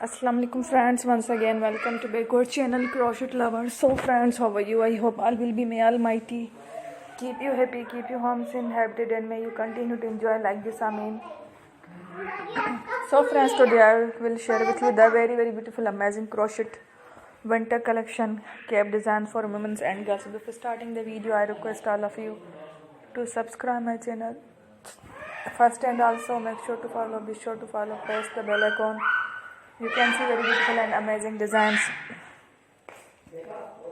Assalamu alaikum friends, once again welcome to backward channel Crochet Lovers. So friends, how are you? I hope all will be may almighty keep you happy, keep you home in happy, and may you continue to enjoy like this. Amen. So friends, today I will share with you the very beautiful amazing crochet winter collection cape design for women and girls. Before starting the video, I request all of you to subscribe my channel first, and also make sure to follow, be sure to follow, press the bell icon. You can see very beautiful and amazing designs.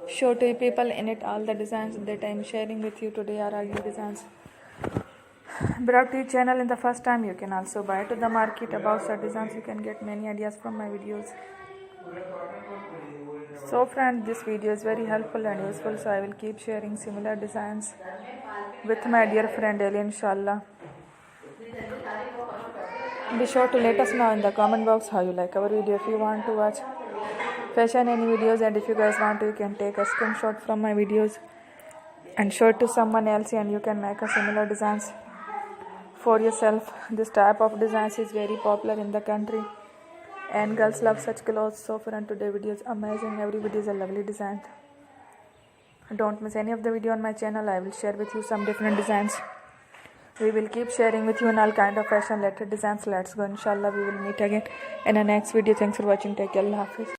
Show to people in it all the designs that I am sharing with you today are all new designs. Brought to your channel in the first time, you can also buy to the market about such designs. You can get many ideas from my videos. So friends, this video is very helpful and useful, so I will keep sharing similar designs with my dear friend Ali, inshallah. Be sure to let us know in the comment box how you like our video. If you want to watch fashion any videos, and if you guys want to, you can take a screenshot from my videos and show it to someone else, and you can make a similar designs for yourself. This type of designs is very popular in the country and girls love such clothes. So friend, today video is amazing. Every video is a lovely design. Don't miss any of the video on my channel. I will share with you some different designs. We will keep sharing with you in all kind of fashion related designs. Let's go, inshallah. We will meet again in the next video. Thanks for watching. Take care. Allah Hafiz.